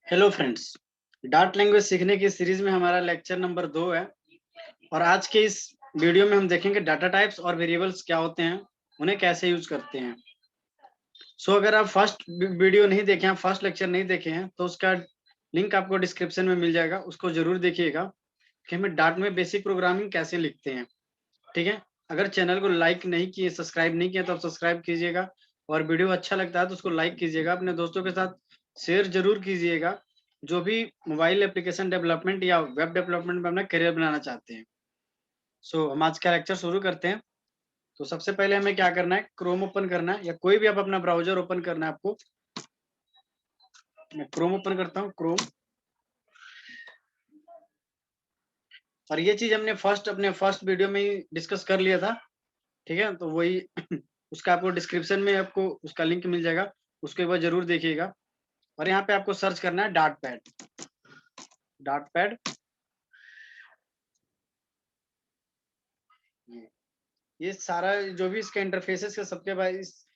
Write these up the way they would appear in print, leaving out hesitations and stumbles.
Hello friends, dart language सीखने की series में हमारा लेक्चर नंबर 2 है। और आज के इस वीडियो में हम देखेंगे डाटा टाइप्स और वेरिएबल्स क्या होते हैं, उन्हें कैसे यूज करते हैं। अगर आप फर्स्ट वीडियो नहीं देखे हैं, फर्स्ट लेक्चर नहीं देखे हैं, तो उसका लिंक आपको डिस्क्रिप्शन में मिल जाएगा, उसको जरूर देखिएगा कि हमें डार्ट में बेसिक प्रोग्रामिंग कैसे लिखते हैं। ठीक है, अगर चैनल को लाइक नहीं किए, सब्सक्राइब नहीं किया तो आप सब्सक्राइब कीजिएगा, और वीडियो अच्छा लगता है तो उसको लाइक कीजिएगा, अपने दोस्तों के साथ शेयर जरूर कीजिएगा जो भी मोबाइल एप्लीकेशन डेवलपमेंट या वेब डेवलपमेंट में अपना करियर बनाना चाहते हैं। हम आज का लेक्चर शुरू करते हैं। तो सबसे पहले हमें क्या करना है, क्रोम ओपन करना है, या कोई भी आप अपना ब्राउजर ओपन करना है आपको। मैं क्रोम ओपन करता हूँ, क्रोम। और ये चीज हमने अपने फर्स्ट वीडियो में ही डिस्कस कर लिया था। ठीक है, तो वही उसका आपको डिस्क्रिप्शन में आपको उसका लिंक मिल जाएगा, उसको एक बार जरूर देखिएगा। और यहाँ पे आपको सर्च करना है डार्ट पैड। डार्ट पैड, ये सारा जो भी इसका इंटरफेसेस है सबके बारे, इस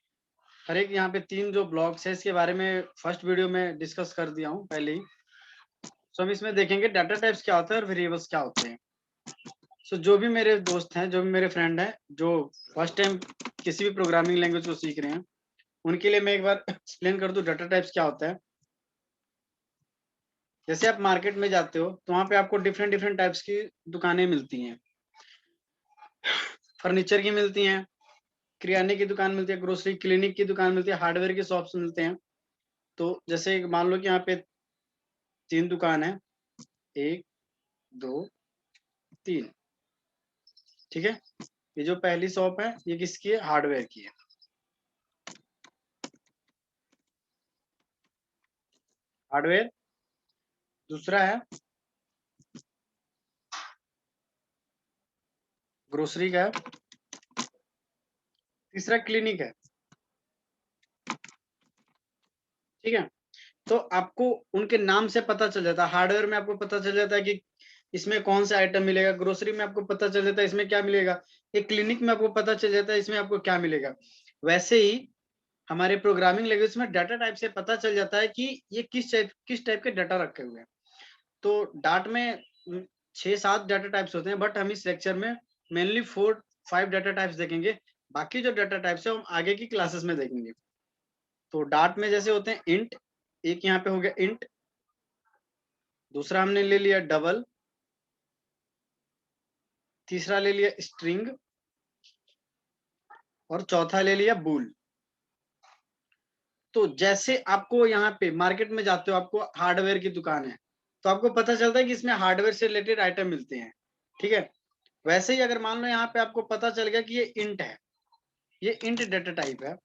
हर एक यहाँ पे 3 जो ब्लॉक्स है इसके बारे में फर्स्ट वीडियो में डिस्कस कर दिया हूँ पहले ही। हम इसमें देखेंगे डाटा टाइप्स क्या होता है और वेरिएबल्स क्या होते हैं। जो भी मेरे दोस्त हैं, जो भी मेरे फ्रेंड हैं, जो फर्स्ट टाइम किसी भी प्रोग्रामिंग लैंग्वेज को सीख रहे हैं, उनके लिए मैं एक बार एक्सप्लेन कर दूं डाटा टाइप्स क्या होता है। जैसे आप मार्केट में जाते हो तो वहां पे आपको डिफरेंट डिफरेंट टाइप्स की दुकानें मिलती हैं। फर्नीचर की मिलती हैं, किराने की दुकान मिलती है, ग्रोसरी क्लिनिक की दुकान मिलती है, हार्डवेयर के शॉप्स मिलते हैं। तो जैसे मान लो कि यहाँ पे 3 दुकान है, 1 2 3। ठीक है, ये जो पहली शॉप है ये किसकी है, हार्डवेयर की है। हार्डवेयर। दूसरा है ग्रोसरी का है। तीसरा क्लिनिक है। ठीक है, तो आपको उनके नाम से पता चल जाता है। हार्डवेयर में आपको पता चल जाता है कि इसमें कौन सा आइटम मिलेगा, ग्रोसरी में आपको पता चल जाता है इसमें क्या मिलेगा, ये क्लिनिक में आपको पता चल जाता है इसमें आपको क्या मिलेगा। वैसे ही हमारे प्रोग्रामिंग लैंग्वेज में डाटा टाइप से पता चल जाता है कि ये किस टाइप के डाटा रखे हुए हैं। तो डाट में 6-7 डाटा टाइप्स होते हैं, बट हम इस लेक्चर में मेनली 4-5 डाटा टाइप्स देखेंगे। बाकी जो डाटा टाइप्स है हम आगे की क्लासेस में देखेंगे। तो डाट में जैसे होते हैं इंट, एक यहाँ पे हो गया इंट। दूसरा हमने ले लिया डबल। तीसरा ले लिया स्ट्रिंग। और चौथा ले लिया बूल। तो जैसे आपको यहाँ पे मार्केट में जाते हो, आपको हार्डवेयर की दुकान है, तो आपको पता चलता है कि इसमें हार्डवेयर से रिलेटेड आइटम मिलते हैं। ठीक है, वैसे ही अगर मान लो यहाँ पे आपको पता चल गया कि ये इंट है, ये इंट डाटा टाइप है,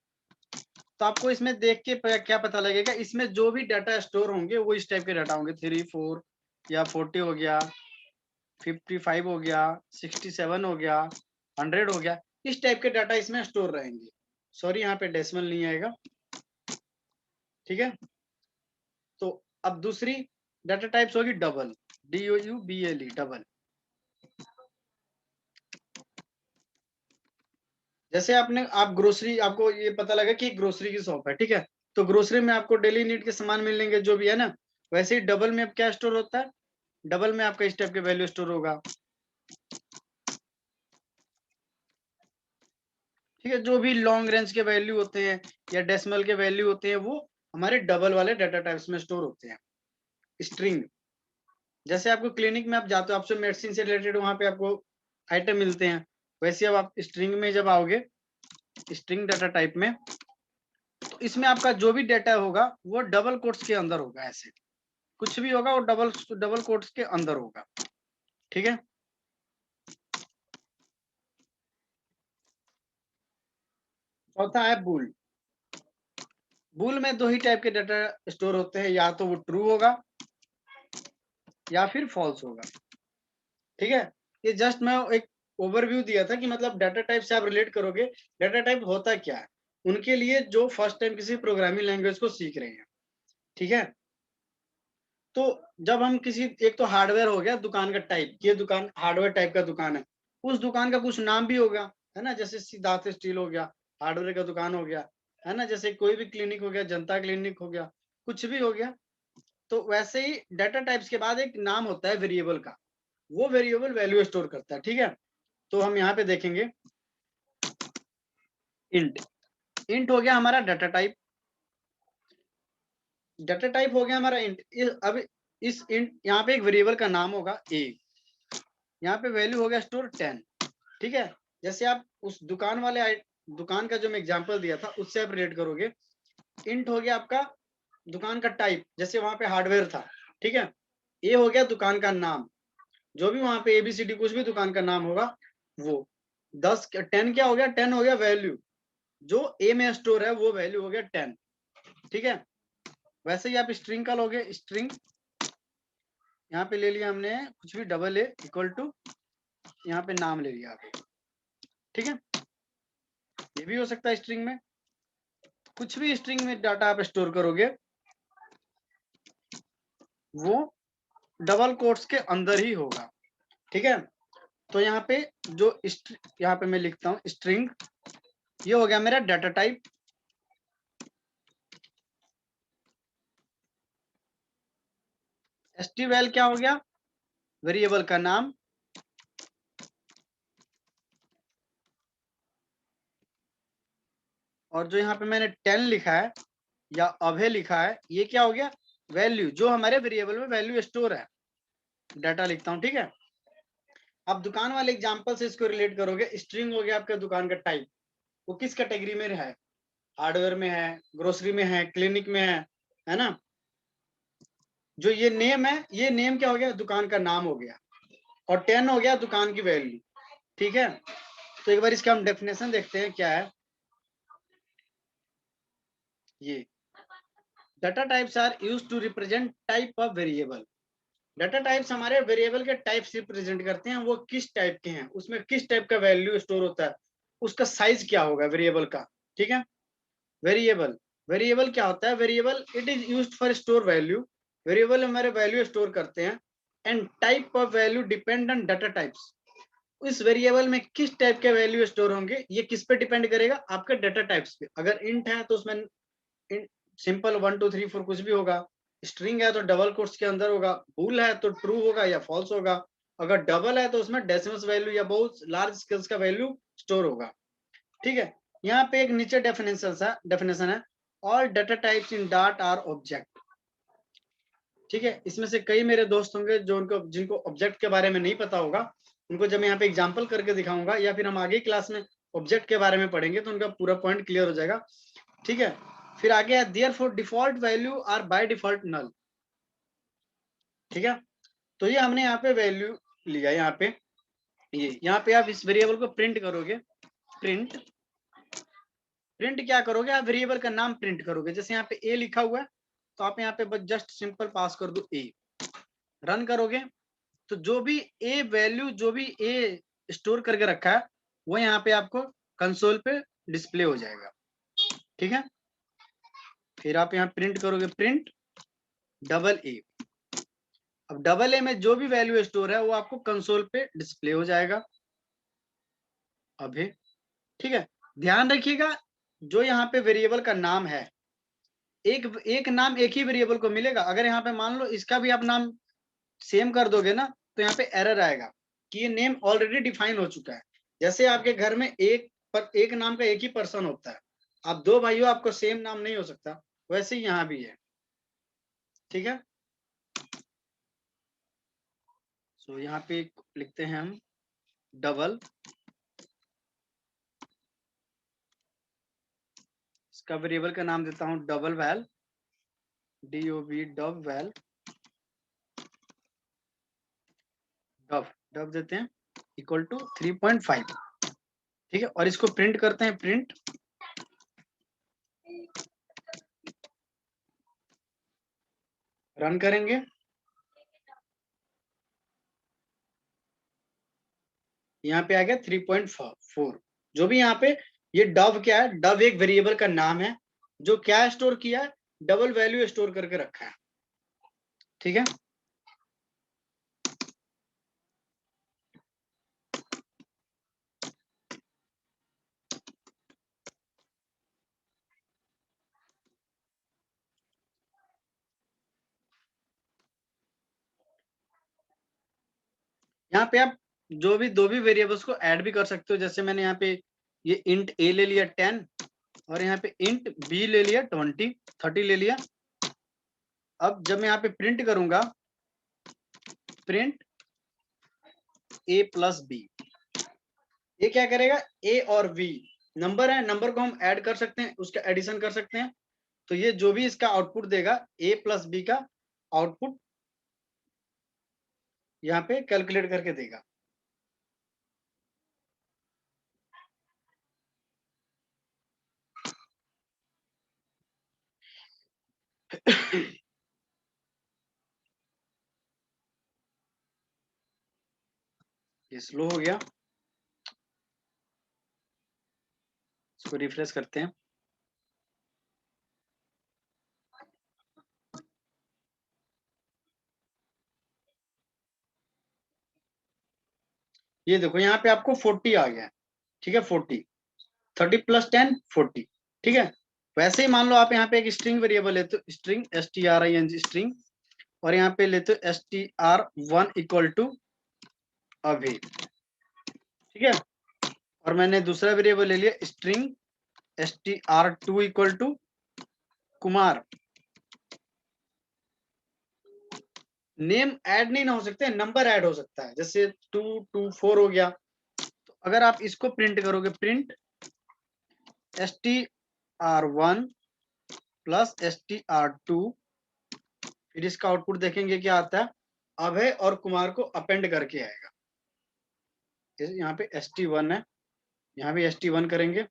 तो आपको इसमें देख के क्या पता लगेगा, इसमें जो भी डाटा स्टोर होंगे वो इस टाइप के डाटा होंगे। 3 4 या 40 हो गया, 55 हो गया, 67 हो गया, 100 हो गया, इस टाइप के डाटा इसमें स्टोर रहेंगे। सॉरी, यहाँ पे डेसिमल नहीं आएगा। ठीक है, तो अब दूसरी डाटा टाइप्स होगी डबल, DOUBLE, डबल। जैसे आप ग्रोसरी, आपको ये पता लगा कि ग्रोसरी की शॉप है। ठीक है, तो ग्रोसरी में आपको डेली नीड के सामान मिलेंगे जो भी है ना। वैसे ही डबल में अब क्या स्टोर होता है, डबल में आपका इस टाइप के वैल्यू स्टोर होगा। ठीक है, जो भी लॉन्ग रेंज के वैल्यू होते हैं या डेसिमल के वैल्यू होते हैं वो हमारे डबल वाले डाटा टाइप्स में स्टोर होते हैं। स्ट्रिंग, जैसे आपको क्लिनिक में आप जाते हो, आपसे मेडिसिन से रिलेटेड वहां पे आपको आइटम मिलते हैं, वैसे अब आप स्ट्रिंग में जब आओगे, स्ट्रिंग डाटा टाइप में, तो इसमें आपका जो भी डाटा होगा वो डबल कोट्स के अंदर होगा। ऐसे कुछ भी होगा वो डबल डबल कोट्स के अंदर होगा। ठीक है, चौथा है बूल। बूल में 2 ही टाइप के डाटा स्टोर होते हैं, या तो वो ट्रू होगा या फिर फॉल्स होगा। ठीक है, ये जस्ट मैं एक ओवरव्यू दिया था कि मतलब डाटा टाइप से आप रिलेट करोगे डाटा टाइप होता क्या है, उनके लिए जो फर्स्ट टाइम किसी प्रोग्रामिंग लैंग्वेज को सीख रहे हैं। ठीक है, तो जब हम किसी, एक तो हार्डवेयर हो गया दुकान का टाइप, ये दुकान हार्डवेयर टाइप का दुकान है, उस दुकान का कुछ नाम भी होगा, है ना। जैसे सिद्धार्थ स्टील हो गया, हार्डवेयर का दुकान हो गया, है ना। जैसे कोई भी क्लिनिक हो गया, जनता क्लिनिक हो गया, कुछ भी हो गया, तो वैसे ही डाटा टाइप्स के बाद एक नाम होता है वेरिएबल का, वो वेरिएबल वैल्यू स्टोर करता है। ठीक है, तो हम यहाँ पे देखेंगे इंट। इंट हो गया हमारा डाटा टाइप, डाटा टाइप हो गया हमारा इंट। अब इस इंट यहाँ पे एक वेरिएबल का नाम होगा ए, यहाँ पे वैल्यू हो गया स्टोर 10। ठीक है, जैसे आप उस दुकान वाले दुकान का जो मैं एग्जांपल दिया था उससे आप रिलेट करोगे। इंट हो गया आपका दुकान का टाइप, जैसे वहां पे हार्डवेयर था। ठीक है, ए हो गया दुकान का नाम, जो भी वहां पे एबीसीडी कुछ भी दुकान का नाम होगा वो। 10 क्या हो गया, 10 हो गया वैल्यू, जो ए में स्टोर है वो वैल्यू हो गया 10। ठीक है, वैसे ही आप स्ट्रिंग का लोगे, स्ट्रिंग यहाँ पे ले लिया हमने कुछ भी, डबल ए इक्वल टू यहाँ पे नाम ले लिया आपने। ठीक है, ये भी हो सकता है स्ट्रिंग में, कुछ भी स्ट्रिंग में डाटा आप स्टोर करोगे वो डबल कोट्स के अंदर ही होगा। ठीक है, तो यहाँ पे जो यहाँ पे मैं लिखता हूँ स्ट्रिंग, ये हो गया मेरा डाटा टाइप। stval क्या हो गया, वेरिएबल का नाम। और जो यहाँ पे मैंने 10 लिखा है या अभे लिखा है, ये क्या हो गया, वैल्यू, जो हमारे वेरिएबल में वैल्यू स्टोर है, डाटा लिखता हूँ। ठीक है, अब दुकान वाले एग्जांपल से इसको रिलेट करोगे। स्ट्रिंग हो गया आपका दुकान का टाइप, वो किस कैटेगरी में है, हार्डवेयर में है, ग्रोसरी में है, क्लिनिक में है ना। जो ये नेम है, ये नेम क्या हो गया, दुकान का नाम हो गया, और 10 हो गया दुकान की वैल्यू। ठीक है, तो एक बार इसका हम डेफिनेशन देखते हैं क्या है। ये data types are used to represent type of variable. Data types हमारे वेरिएबल के टाइप्स रिप्रेजेंट करते हैं, वो किस टाइप के हैं, उसमें किस टाइप का वैल्यू स्टोर होता है, उसका साइज क्या होगा वेरिएबल का। ठीक है, वेरिएबल, वेरिएबल क्या होता है, variable it is used for store value, variable हमारे वैल्यू स्टोर करते हैं। And type of value depend on data types, इस वेरिएबल में किस टाइप के वैल्यू स्टोर होंगे ये किस पे डिपेंड करेगा, आपके डाटा टाइप्स पे। अगर इंट है तो उसमें सिंपल 1 2 3 4 कुछ भी होगा, स्ट्रिंग है तो डबल कोट्स के अंदर होगा, बूल है तो ट्रू होगा या फॉल्स होगा, अगर डबल है तो उसमें डेसिमल्स वैल्यू या बहुत लार्ज स्केल्स का वैल्यू स्टोर होगा। ठीक है, यहाँ पे एक नीचे डेफिनेशन है, ऑल डाटा टाइप्स इन डाट आर ऑब्जेक्ट। ठीक है, इसमें से कई मेरे दोस्त होंगे जो उनको जिनको ऑब्जेक्ट के बारे में नहीं पता होगा, उनको जब मैं यहाँ पे एग्जांपल करके दिखाऊंगा या फिर हम आगे क्लास में ऑब्जेक्ट के बारे में पढ़ेंगे तो उनका पूरा पॉइंट क्लियर हो जाएगा। ठीक है, फिर आगे है therefore default value are by default null. ठीक है, तो ये हमने यहाँ पे वैल्यू लिया, यहाँ पे ये यहाँ पे आप इस वेरिएबल को प्रिंट करोगे। प्रिंट, प्रिंट क्या करोगे, आप वेरिएबल का नाम प्रिंट करोगे। जैसे यहाँ पे ए लिखा हुआ है तो आप यहाँ पे बस जस्ट सिंपल पास कर दो ए, रन करोगे तो जो भी ए वैल्यू, जो भी ए स्टोर करके रखा है वो यहाँ पे आपको कंसोल पे डिस्प्ले हो जाएगा। ठीक है, फिर आप यहाँ प्रिंट करोगे, प्रिंट डबल ए। अब डबल ए में जो भी वैल्यू स्टोर है वो आपको कंसोल पे डिस्प्ले हो जाएगा अभी। ठीक है, ध्यान रखिएगा जो यहाँ पे वेरिएबल का नाम है, एक एक नाम एक ही वेरिएबल को मिलेगा। अगर यहाँ पे मान लो इसका भी आप नाम सेम कर दोगे ना तो यहाँ पे एरर आएगा कि ये नेम ऑलरेडी डिफाइन हो चुका है। जैसे आपके घर में एक नाम का एक ही पर्सन होता है, आप दो भाई हो, आपको सेम नाम नहीं हो सकता, वैसे ही यहाँ भी है। ठीक है, सो यहाँ पे लिखते हैं हम डबल, इसका वेरिएबल का नाम देता हूँ double val, DOV dub val, dub dub देते हैं इक्वल टू 3.5। ठीक है, और इसको प्रिंट करते हैं, प्रिंट रन करेंगे। यहाँ पे आ गया 3.4। जो भी यहाँ पे ये डव क्या है, डव एक वेरिएबल का नाम है जो क्या स्टोर किया है, डबल वैल्यू स्टोर करके रखा है। ठीक है, यहाँ पे आप जो भी दो भी वेरिएबल्स को ऐड भी कर सकते हो, जैसे मैंने यहाँ पे ये इंट a ले लिया 10 और यहाँ पे इंट b ले लिया 30 ले लिया। अब जब मैं यहाँ पे प्रिंट करूंगा, प्रिंट a प्लस b, ये क्या करेगा, a और b नंबर है, नंबर को हम ऐड कर सकते हैं, उसका एडिशन कर सकते हैं, तो ये जो भी इसका आउटपुट देगा a प्लस b का आउटपुट यहाँ पे कैलकुलेट करके देगा। ये स्लो हो गया, इसको रिफ्रेश करते हैं। ये देखो यहाँ पे आपको 40 आ गया, ठीक है, 40, 30 प्लस 10 40, ठीक है। वैसे ही मान लो आप यहाँ पे एक स्ट्रिंग वेरिएबल लेते हो, स्ट्रिंग string स्ट्रिंग, और यहाँ पे लेते हो str1 इक्वल टू अभी, ठीक है। और मैंने दूसरा वेरिएबल ले लिया string str2 equal to Kumar. Name add नहीं ना हो सकते, नंबर ऐड हो सकता है, जैसे 2 2 4 हो गया। तो अगर आप इसको प्रिंट करोगे, प्रिंट str1 प्लस str2, फिर इसका आउटपुट देखेंगे क्या आता है, अभय और कुमार को अपेंड करके आएगा। यहाँ पे st1 है, यहाँ भी st1 करेंगे,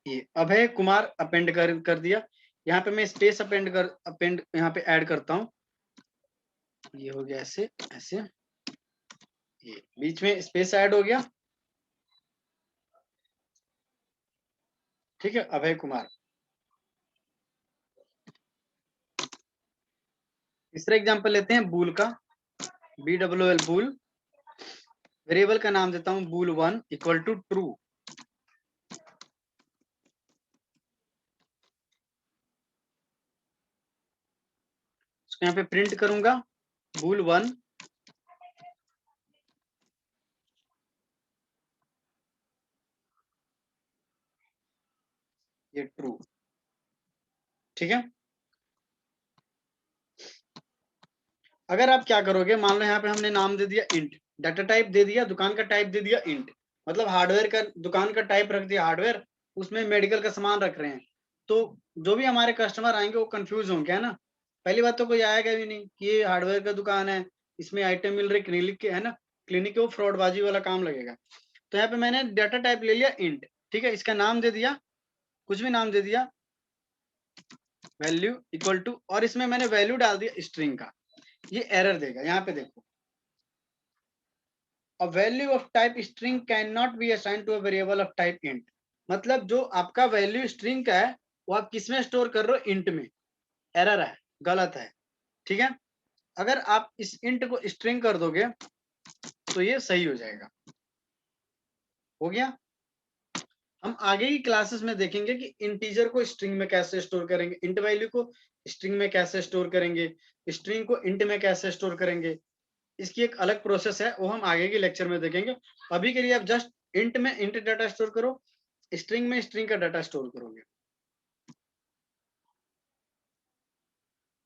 ये अभय कुमार अपेंड कर दिया। यहाँ पे मैं स्पेस अपेंड यहाँ पे ऐड करता हूँ, ये हो गया ऐसे ऐसे, ये बीच में स्पेस ऐड हो गया, ठीक है, अभय कुमार। तीसरा एग्जांपल लेते हैं बूल का, BWL बूल, वेरिएबल का नाम देता हूं bool1 इक्वल टू ट्रू। यहाँ पे प्रिंट करूंगा bool1 ये ट्रू, ठीक है। अगर आप क्या करोगे, मान लो यहाँ पे हमने नाम दे दिया इंट, डाटा टाइप दे दिया, दुकान का टाइप दे दिया इंट, मतलब हार्डवेयर का दुकान का टाइप रख दिया हार्डवेयर, उसमें मेडिकल का सामान रख रहे हैं, तो जो भी हमारे कस्टमर आएंगे वो कंफ्यूज होंगे, है ना। पहली बात तो कोई आएगा भी नहीं कि ये हार्डवेयर का दुकान है, इसमें आइटम मिल रहे क्लिनिक के, है ना, क्लिनिक के, वो फ्रॉडबाजी वाला काम लगेगा। तो यहाँ पे मैंने डाटा टाइप ले लिया इंट, ठीक है, इसका नाम दे दिया, कुछ भी नाम दे दिया, वैल्यू इक्वल टू, और इसमें मैंने वैल्यू डाल दिया स्ट्रिंग का, ये एरर देगा। यहाँ पे देखो, a value of type string cannot be assigned to a variable of type int, मतलब जो आपका वैल्यू स्ट्रिंग का है वो आप किस में स्टोर कर रहे हो, इंट में। एरर है, गलत है, ठीक है। अगर आप इस इंट को स्ट्रिंग कर दोगे तो ये सही हो जाएगा। हो गया। हम आगे की क्लासेस में देखेंगे कि इंटीजर को स्ट्रिंग में कैसे स्टोर करेंगे, इंट वैल्यू को स्ट्रिंग में कैसे स्टोर करेंगे, स्ट्रिंग को इंट में कैसे स्टोर करेंगे, इसकी एक अलग प्रोसेस है, वो हम आगे के लेक्चर में देखेंगे। अभी के लिए आप जस्ट इंट में इंट डाटा स्टोर करो, स्ट्रिंग में स्ट्रिंग का डाटा स्टोर करोगे,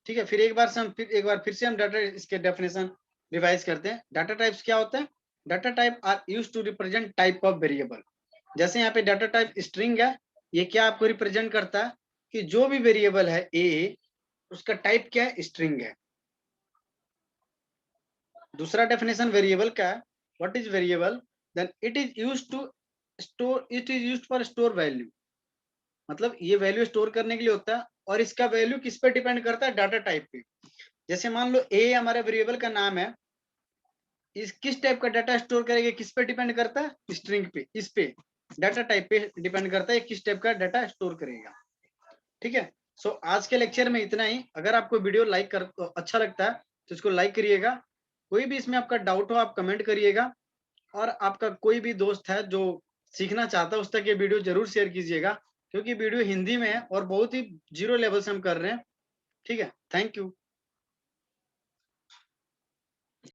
ठीक है। फिर एक बार से हम डाटा इसके डेफिनेशन रिवाइज करते हैं। डाटा टाइप्स क्या होता है, data type are used to represent type of variable. जैसे यहाँ पे डाटा टाइप स्ट्रिंग है, ये क्या आपको रिप्रेजेंट करता है कि जो भी वेरिएबल है ए, उसका टाइप क्या है, स्ट्रिंग है। दूसरा डेफिनेशन वेरिएबल का है, what is variable, then it is used to store, it is used for store value, मतलब ये वैल्यू स्टोर करने के लिए होता है, और इसका वैल्यू किस पे डिपेंड करता है, डाटा टाइप पे। जैसे मान लो ए हमारे वेरिएबल का नाम है, इस किस टाइप का डाटा स्टोर करेंगे, किस पे डिपेंड करता है, स्ट्रिंग पे, इस पे डाटा टाइप पे डिपेंड करता है किस टाइप का डाटा स्टोर करेगा, ठीक है। सो आज के लेक्चर में इतना ही। अगर आपको वीडियो अच्छा लगता है तो इसको लाइक करिएगा, कोई भी इसमें आपका डाउट हो आप कमेंट करिएगा, और आपका कोई भी दोस्त है जो सीखना चाहता है उस तक ये वीडियो जरूर शेयर कीजिएगा, क्योंकि वीडियो हिंदी में है और बहुत ही जीरो लेवल से हम कर रहे हैं, ठीक है। Thank you.